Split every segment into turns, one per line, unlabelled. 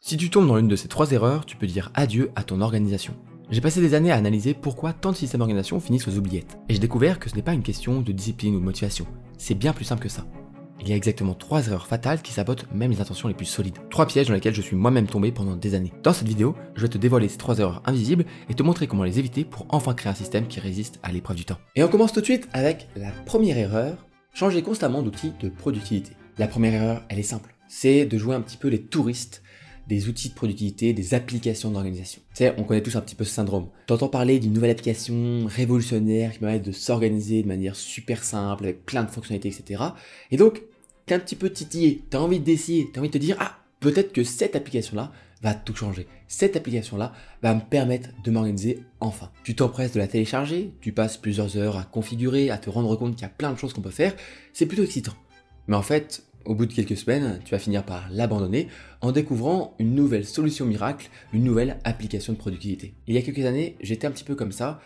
Si tu tombes dans l'une de ces trois erreurs, tu peux dire adieu à ton organisation. J'ai passé des années à analyser pourquoi tant de systèmes d'organisation finissent aux oubliettes. Et j'ai découvert que ce n'est pas une question de discipline ou de motivation. C'est bien plus simple que ça. Il y a exactement 3 erreurs fatales qui sabotent même les intentions les plus solides. 3 pièges dans lesquels je suis moi-même tombé pendant des années. Dans cette vidéo, je vais te dévoiler ces 3 erreurs invisibles et te montrer comment les éviter pour enfin créer un système qui résiste à l'épreuve du temps. Et on commence tout de suite avec la première erreur, changer constamment d'outils de productivité. La première erreur, elle est simple. C'est de jouer un petit peu les touristes des outils de productivité, des applications d'organisation. Tu sais, on connaît tous un petit peu ce syndrome. T'entends parler d'une nouvelle application révolutionnaire qui permet de s'organiser de manière super simple, avec plein de fonctionnalités, etc. Et donc, t'es un petit peu titillé, t'as envie d'essayer, t'as envie de te dire, ah, peut-être que cette application-là va tout changer. Cette application-là va me permettre de m'organiser enfin. Tu t'empresses de la télécharger, tu passes plusieurs heures à configurer, à te rendre compte qu'il y a plein de choses qu'on peut faire, c'est plutôt excitant. Mais en fait, au bout de quelques semaines, tu vas finir par l'abandonner en découvrant une nouvelle solution miracle, une nouvelle application de productivité. Il y a quelques années, j'étais un petit peu comme ça.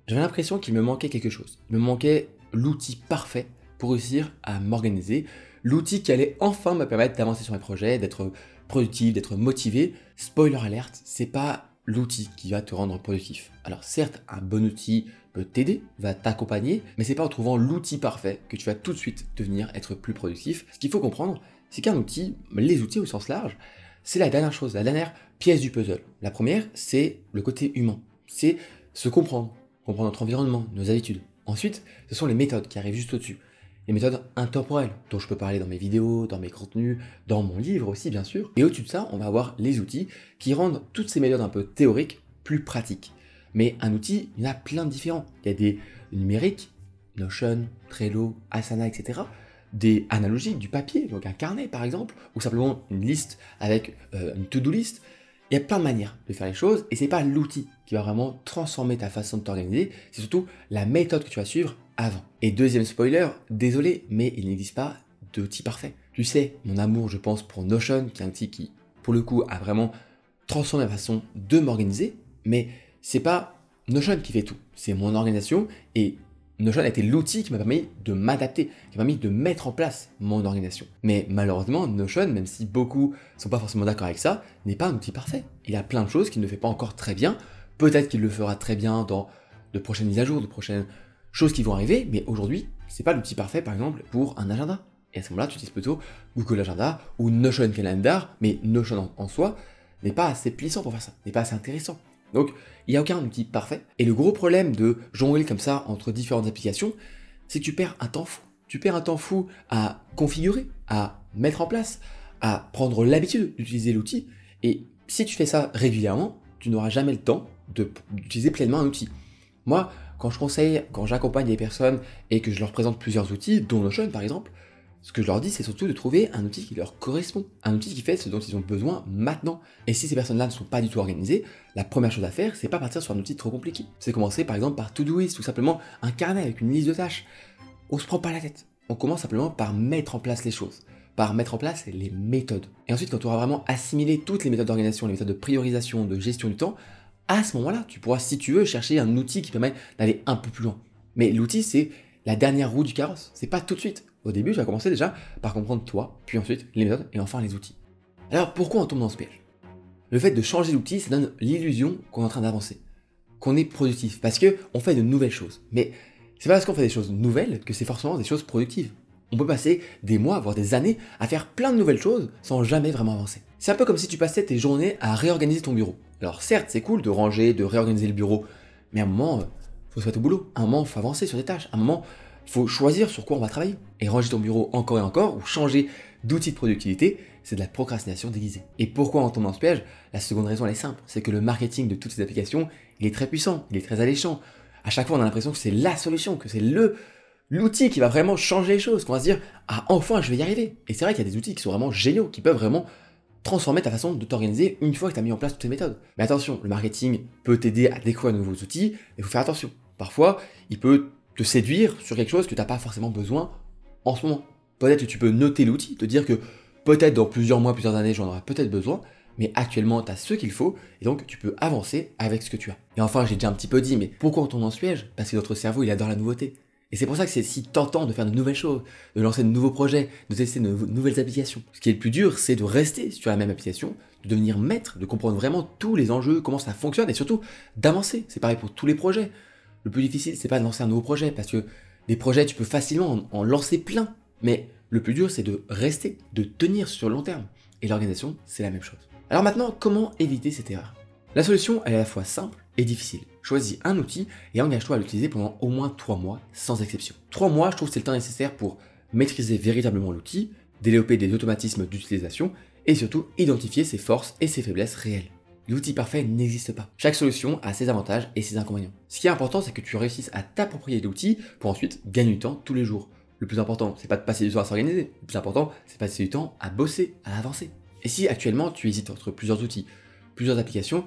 J'avais l'impression qu'il me manquait quelque chose. Il me manquait l'outil parfait pour réussir à m'organiser, l'outil qui allait enfin me permettre d'avancer sur mes projets, d'être productif, d'être motivé. Spoiler alerte, c'est pas l'outil qui va te rendre productif. Alors certes, un bon outil peut t'aider, va t'accompagner, mais c'est pas en trouvant l'outil parfait que tu vas tout de suite devenir être plus productif. Ce qu'il faut comprendre, c'est qu'un outil, les outils au sens large, c'est la dernière chose, la dernière pièce du puzzle. La première, c'est le côté humain, c'est se comprendre, comprendre notre environnement, nos habitudes. Ensuite, ce sont les méthodes qui arrivent juste au-dessus. Les méthodes intemporelles, dont je peux parler dans mes vidéos, dans mes contenus, dans mon livre aussi bien sûr. Et au-dessus de ça, on va avoir les outils qui rendent toutes ces méthodes un peu théoriques plus pratiques. Mais un outil, il y en a plein de différents. Il y a des numériques, Notion, Trello, Asana, etc. Des analogiques, du papier, donc un carnet par exemple, ou simplement une liste avec une to-do list. Il y a plein de manières de faire les choses, et c'est pas l'outil qui va vraiment transformer ta façon de t'organiser, c'est surtout la méthode que tu vas suivre avant. Et deuxième spoiler, désolé, mais il n'existe pas d'outil parfait. Tu sais, mon amour, je pense, pour Notion, qui est un outil qui, pour le coup, a vraiment transformé ma façon de m'organiser, mais c'est pas Notion qui fait tout, c'est mon organisation, et Notion a été l'outil qui m'a permis de m'adapter, qui m'a permis de mettre en place mon organisation. Mais malheureusement, Notion, même si beaucoup ne sont pas forcément d'accord avec ça, n'est pas un outil parfait. Il y a plein de choses qu'il ne fait pas encore très bien. Peut-être qu'il le fera très bien dans de prochaines mises à jour, de prochaines choses qui vont arriver, mais aujourd'hui, c'est pas l'outil parfait, par exemple, pour un agenda. Et à ce moment-là, tu utilises plutôt Google Agenda ou Notion Calendar, mais Notion en soi n'est pas assez puissant pour faire ça, n'est pas assez intéressant. Donc, il n'y a aucun outil parfait. Et le gros problème de jongler comme ça entre différentes applications, c'est que tu perds un temps fou. Tu perds un temps fou à configurer, à mettre en place, à prendre l'habitude d'utiliser l'outil. Et si tu fais ça régulièrement, tu n'auras jamais le temps d'utiliser pleinement un outil. Moi, quand je conseille, quand j'accompagne des personnes et que je leur présente plusieurs outils, dont Notion par exemple, ce que je leur dis, c'est surtout de trouver un outil qui leur correspond, un outil qui fait ce dont ils ont besoin maintenant. Et si ces personnes-là ne sont pas du tout organisées, la première chose à faire, c'est pas partir sur un outil trop compliqué. C'est commencer par exemple par Todoist, ou simplement un carnet avec une liste de tâches. On se prend pas la tête. On commence simplement par mettre en place les choses, par mettre en place les méthodes. Et ensuite, quand tu auras vraiment assimilé toutes les méthodes d'organisation, les méthodes de priorisation, de gestion du temps, à ce moment-là, tu pourras, si tu veux, chercher un outil qui permet d'aller un peu plus loin. Mais l'outil, c'est la dernière roue du carrosse. C'est pas tout de suite. Au début, je vais commencer déjà par comprendre toi, puis ensuite les méthodes et enfin les outils. Alors pourquoi on tombe dans ce piège? Le fait de changer d'outil, ça donne l'illusion qu'on est en train d'avancer, qu'on est productif, parce qu'on fait de nouvelles choses. Mais c'est pas parce qu'on fait des choses nouvelles que c'est forcément des choses productives. On peut passer des mois, voire des années, à faire plein de nouvelles choses sans jamais vraiment avancer. C'est un peu comme si tu passais tes journées à réorganiser ton bureau. Alors certes, c'est cool de ranger, de réorganiser le bureau, mais à un moment, faut se mettre au boulot. À un moment, faut avancer sur des tâches. À un moment, il faut choisir sur quoi on va travailler. Et ranger ton bureau encore et encore, ou changer d'outil de productivité, c'est de la procrastination déguisée. Et pourquoi on tombe dans ce piège? La seconde raison, elle est simple. C'est que le marketing de toutes ces applications, il est très puissant, il est très alléchant. À chaque fois, on a l'impression que c'est la solution, que c'est l'outil qui va vraiment changer les choses, qu'on va se dire, ah, enfin, je vais y arriver. Et c'est vrai qu'il y a des outils qui sont vraiment géniaux, qui peuvent vraiment transformer ta façon de t'organiser une fois que tu as mis en place toutes ces méthodes. Mais attention, le marketing peut t'aider à découvrir de nouveaux outils, mais il faut faire attention. Parfois, il peut te séduire sur quelque chose que tu n'as pas forcément besoin en ce moment. Peut-être que tu peux noter l'outil, te dire que peut-être dans plusieurs mois, plusieurs années, j'en aurai peut-être besoin, mais actuellement, tu as ce qu'il faut, et donc tu peux avancer avec ce que tu as. Et enfin, j'ai déjà un petit peu dit, mais pourquoi on tombe dans ce piège? Parce que notre cerveau, il adore la nouveauté. Et c'est pour ça que c'est si tentant de faire de nouvelles choses, de lancer de nouveaux projets, de tester de nouvelles applications. Ce qui est le plus dur, c'est de rester sur la même application de devenir maître, de comprendre vraiment tous les enjeux, comment ça fonctionne et surtout d'avancer. C'est pareil pour tous les projets. Le plus difficile, c'est pas de lancer un nouveau projet parce que des projets, tu peux facilement en lancer plein. Mais le plus dur, c'est de rester, de tenir sur le long terme. Et l'organisation, c'est la même chose. Alors maintenant, comment éviter cette erreur? La solution, elle est à la fois simple et difficile. Choisis un outil et engage-toi à l'utiliser pendant au moins 3 mois, sans exception. 3 mois, je trouve que c'est le temps nécessaire pour maîtriser véritablement l'outil, développer des automatismes d'utilisation et surtout identifier ses forces et ses faiblesses réelles. L'outil parfait n'existe pas. Chaque solution a ses avantages et ses inconvénients. Ce qui est important, c'est que tu réussisses à t'approprier l'outil pour ensuite gagner du temps tous les jours. Le plus important, c'est pas de passer du temps à s'organiser. Le plus important, c'est de passer du temps à bosser, à avancer. Et si actuellement tu hésites entre plusieurs outils, plusieurs applications,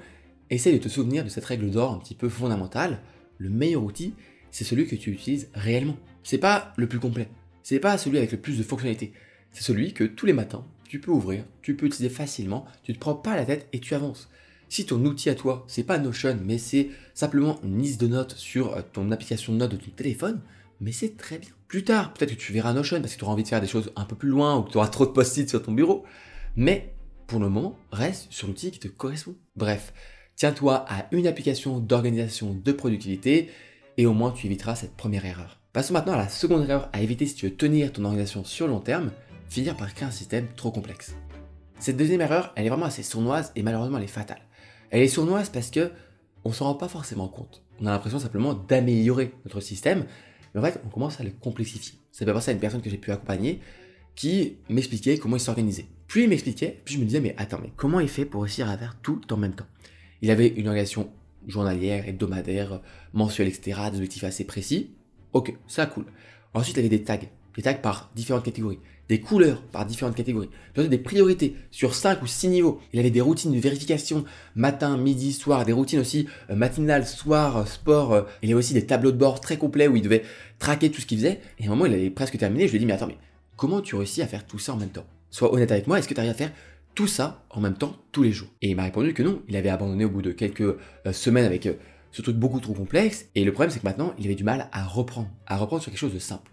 essaye de te souvenir de cette règle d'or un petit peu fondamentale. Le meilleur outil, c'est celui que tu utilises réellement. C'est pas le plus complet. C'est pas celui avec le plus de fonctionnalités. C'est celui que tous les matins, tu peux ouvrir, tu peux utiliser facilement, tu te prends pas la tête et tu avances. Si ton outil à toi, c'est pas Notion, mais c'est simplement une liste de notes sur ton application de notes de ton téléphone, mais c'est très bien. Plus tard, peut-être que tu verras Notion parce que tu auras envie de faire des choses un peu plus loin ou que tu auras trop de post-it sur ton bureau, mais pour le moment, reste sur l'outil qui te correspond. Bref, tiens-toi à une application d'organisation de productivité et au moins tu éviteras cette première erreur. Passons maintenant à la seconde erreur à éviter si tu veux tenir ton organisation sur le long terme, finir par créer un système trop complexe. Cette deuxième erreur, elle est vraiment assez sournoise et malheureusement elle est fatale. Elle est sournoise parce que on s'en rend pas forcément compte. On a l'impression simplement d'améliorer notre système, mais en fait on commence à le complexifier. Ça fait penser à une personne que j'ai pu accompagner qui m'expliquait comment il s'organisait. Plus il m'expliquait, plus je me disais mais attends, mais comment il fait pour réussir à faire tout en même temps? Il avait une organisation journalière, hebdomadaire, mensuelle, etc., des objectifs assez précis. Ok, ça cool. Ensuite, il avait des tags par différentes catégories, des couleurs par différentes catégories, des priorités sur 5 ou 6 niveaux. Il avait des routines de vérification matin, midi, soir, des routines aussi matinales, soir, sport. Il avait aussi des tableaux de bord très complets où il devait traquer tout ce qu'il faisait. Et à un moment, il avait presque terminé. Je lui ai dit, mais attends, mais comment tu réussis à faire tout ça en même temps? Sois honnête avec moi, est-ce que tu arrives à faire tout ça en même temps tous les jours? Et il m'a répondu que non, il avait abandonné au bout de quelques semaines avec ce truc beaucoup trop complexe. Et le problème, c'est que maintenant, il avait du mal à reprendre sur quelque chose de simple.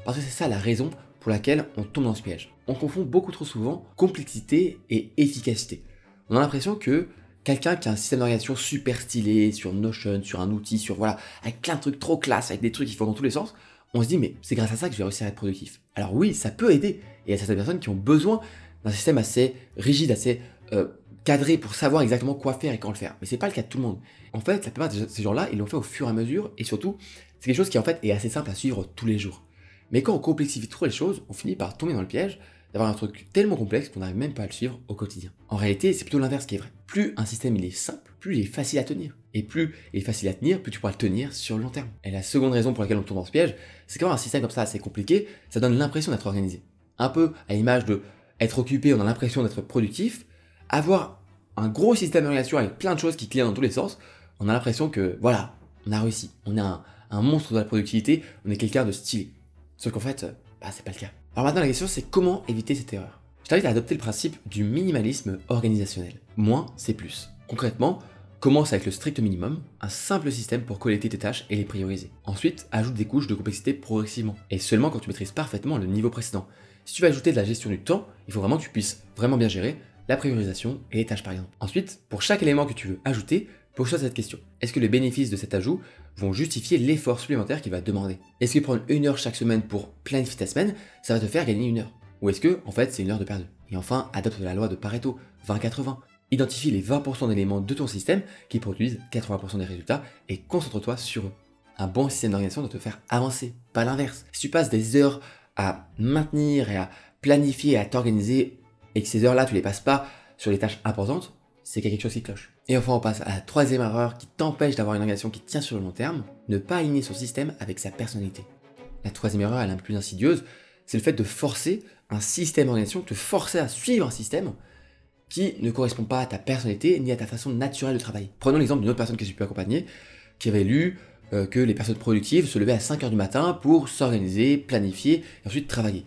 Parce que c'est ça la raison pour laquelle on tombe dans ce piège. On confond beaucoup trop souvent complexité et efficacité. On a l'impression que quelqu'un qui a un système d'organisation super stylé, sur Notion, sur un outil, sur voilà, avec plein de trucs trop classe, avec des trucs qui vont dans tous les sens, on se dit mais c'est grâce à ça que je vais réussir à être productif. Alors oui, ça peut aider. Et il y a certaines personnes qui ont besoin d'un système assez rigide, assez cadré pour savoir exactement quoi faire et quand le faire. Mais c'est pas le cas de tout le monde. En fait, la plupart de ces gens-là, ils l'ont fait au fur et à mesure et surtout, c'est quelque chose qui en fait est assez simple à suivre tous les jours. Mais quand on complexifie trop les choses, on finit par tomber dans le piège d'avoir un truc tellement complexe qu'on n'arrive même pas à le suivre au quotidien. En réalité, c'est plutôt l'inverse qui est vrai. Plus un système il est simple, plus il est facile à tenir. Et plus il est facile à tenir, plus tu pourras le tenir sur le long terme. Et la seconde raison pour laquelle on tombe dans ce piège, c'est qu'avoir un système comme ça assez compliqué, ça donne l'impression d'être organisé. Un peu à l'image de être occupé, on a l'impression d'être productif. Avoir un gros système d'organisation avec plein de choses qui clignotent dans tous les sens, on a l'impression que voilà, on a réussi. On est un monstre de la productivité, on est quelqu'un de stylé. Sauf qu'en fait, c'est pas le cas. Alors maintenant la question c'est comment éviter cette erreur. Je t'invite à adopter le principe du minimalisme organisationnel. Moins, c'est plus. Concrètement, commence avec le strict minimum, un simple système pour collecter tes tâches et les prioriser. Ensuite, ajoute des couches de complexité progressivement, et seulement quand tu maîtrises parfaitement le niveau précédent. Si tu veux ajouter de la gestion du temps, il faut vraiment que tu puisses vraiment bien gérer la priorisation et les tâches par exemple. Ensuite, pour chaque élément que tu veux ajouter, pose-toi cette question. Est-ce que les bénéfices de cet ajout vont justifier l'effort supplémentaire qu'il va demander? Est-ce que prendre 1 heure chaque semaine pour planifier ta semaine, ça va te faire gagner 1 heure? Ou est-ce que, en fait, c'est 1 heure de perdu? Et enfin, adopte la loi de Pareto, 20-80. Identifie les 20% d'éléments de ton système qui produisent 80% des résultats et concentre-toi sur eux. Un bon système d'organisation doit te faire avancer, pas l'inverse. Si tu passes des heures à maintenir et à planifier et à t'organiser et que ces heures-là, tu les passes pas sur les tâches importantes, c'est qu'il y a quelque chose qui cloche. Et enfin, on passe à la troisième erreur qui t'empêche d'avoir une organisation qui tient sur le long terme, ne pas aligner son système avec sa personnalité. La troisième erreur, elle est un peu plus insidieuse, c'est le fait de forcer un système d'organisation, te forcer à suivre un système qui ne correspond pas à ta personnalité ni à ta façon naturelle de travailler. Prenons l'exemple d'une autre personne que j'ai pu accompagner, qui avait lu que les personnes productives se levaient à 5 heures du matin pour s'organiser, planifier et ensuite travailler.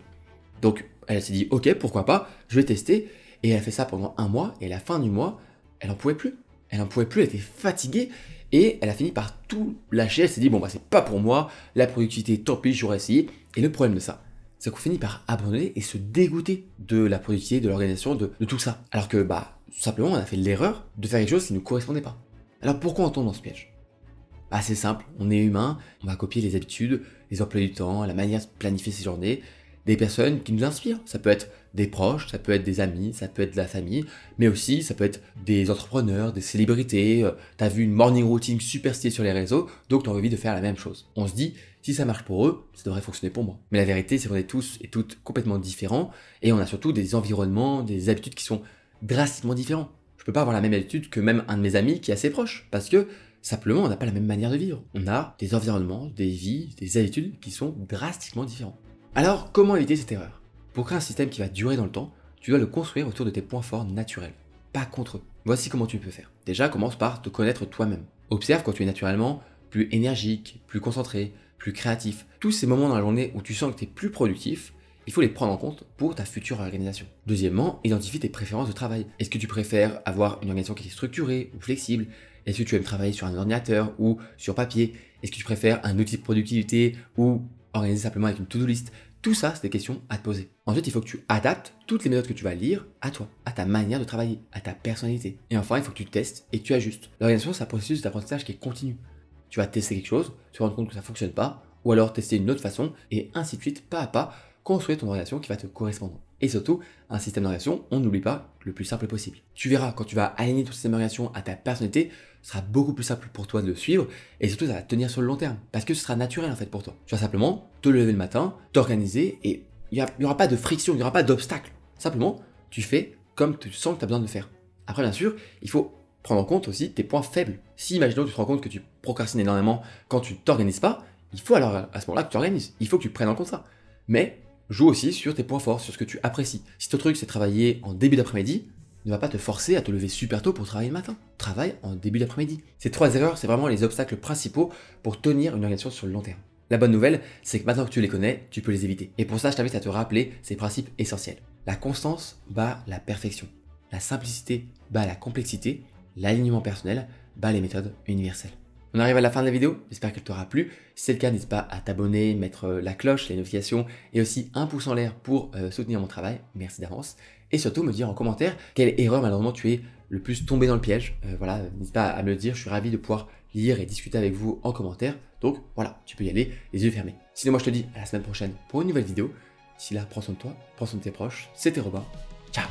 Donc elle s'est dit ok, pourquoi pas, je vais tester, et elle a fait ça pendant 1 mois, et à la fin du mois, elle n'en pouvait plus. Elle n'en pouvait plus, elle était fatiguée, et elle a fini par tout lâcher. Elle s'est dit bon c'est pas pour moi, la productivité tant pis, j'aurais essayé. Et le problème de ça, c'est qu'on finit par abandonner et se dégoûter de la productivité, de l'organisation, de tout ça. Alors que simplement on a fait l'erreur de faire quelque chose qui ne nous correspondait pas. Alors pourquoi on tombe dans ce piège? Bah c'est simple, on est humain, on va copier les habitudes, les emplois du temps, la manière de planifier ses journées, des personnes qui nous inspirent. Ça peut être des proches, ça peut être des amis, ça peut être de la famille, mais aussi ça peut être des entrepreneurs, des célébrités. T'as vu une morning routine super stylée sur les réseaux, donc t'as envie de faire la même chose. On se dit, si ça marche pour eux, ça devrait fonctionner pour moi. Mais la vérité, c'est qu'on est tous et toutes complètement différents, et on a surtout des environnements, des habitudes qui sont drastiquement différents. Je peux pas avoir la même habitude que même un de mes amis qui est assez proche, parce que simplement on n'a pas la même manière de vivre. On a des environnements, des vies, des habitudes qui sont drastiquement différents. Alors, comment éviter cette erreur? Pour créer un système qui va durer dans le temps, tu dois le construire autour de tes points forts naturels, pas contre eux. Voici comment tu peux faire. Déjà, commence par te connaître toi-même. Observe quand tu es naturellement plus énergique, plus concentré, plus créatif. Tous ces moments dans la journée où tu sens que tu es plus productif, il faut les prendre en compte pour ta future organisation. Deuxièmement, identifie tes préférences de travail. Est-ce que tu préfères avoir une organisation qui est structurée ou flexible? Est-ce que tu aimes travailler sur un ordinateur ou sur papier? Est-ce que tu préfères un outil de productivité ou organiser simplement avec une to-do list? Tout ça, c'est des questions à te poser. Ensuite, il faut que tu adaptes toutes les méthodes que tu vas lire à toi, à ta manière de travailler, à ta personnalité. Et enfin, il faut que tu testes et que tu ajustes. L'organisation, c'est un processus d'apprentissage qui est continu. Tu vas tester quelque chose, te rendre compte que ça ne fonctionne pas, ou alors tester une autre façon, et ainsi de suite, pas à pas, construire ton organisation qui va te correspondre. Et surtout, un système d'organisation, on n'oublie pas, le plus simple possible. Tu verras, quand tu vas aligner ton système d'organisation à ta personnalité, ce sera beaucoup plus simple pour toi de le suivre, et surtout ça va tenir sur le long terme, parce que ce sera naturel en fait pour toi. Tu vas simplement te lever le matin, t'organiser, et il n'y aura pas de friction, il n'y aura pas d'obstacle. Simplement, tu fais comme tu sens que tu as besoin de le faire. Après, bien sûr, il faut prendre en compte aussi tes points faibles. Si, imaginons que tu te rends compte que tu procrastines énormément quand tu t'organises pas, il faut alors à ce moment-là que tu t'organises. Il faut que tu prennes en compte ça. Mais joue aussi sur tes points forts, sur ce que tu apprécies. Si ton truc c'est travailler en début d'après-midi, ne va pas te forcer à te lever super tôt pour travailler le matin. Travaille en début d'après-midi. Ces 3 erreurs, c'est vraiment les obstacles principaux pour tenir une organisation sur le long terme. La bonne nouvelle, c'est que maintenant que tu les connais, tu peux les éviter. Et pour ça, je t'invite à te rappeler ces principes essentiels. La constance bat la perfection. La simplicité bat la complexité. L'alignement personnel bat les méthodes universelles. On arrive à la fin de la vidéo, j'espère qu'elle t'aura plu. Si c'est le cas, n'hésite pas à t'abonner, mettre la cloche, les notifications et aussi un pouce en l'air pour soutenir mon travail. Merci d'avance. Et surtout me dire en commentaire quelle erreur malheureusement tu es le plus tombé dans le piège. Voilà, n'hésite pas à me le dire, je suis ravi de pouvoir lire et discuter avec vous en commentaire. Donc voilà, tu peux y aller les yeux fermés. Sinon moi je te dis à la semaine prochaine pour une nouvelle vidéo. D'ici là, prends soin de toi, prends soin de tes proches. C'était Robin. Ciao.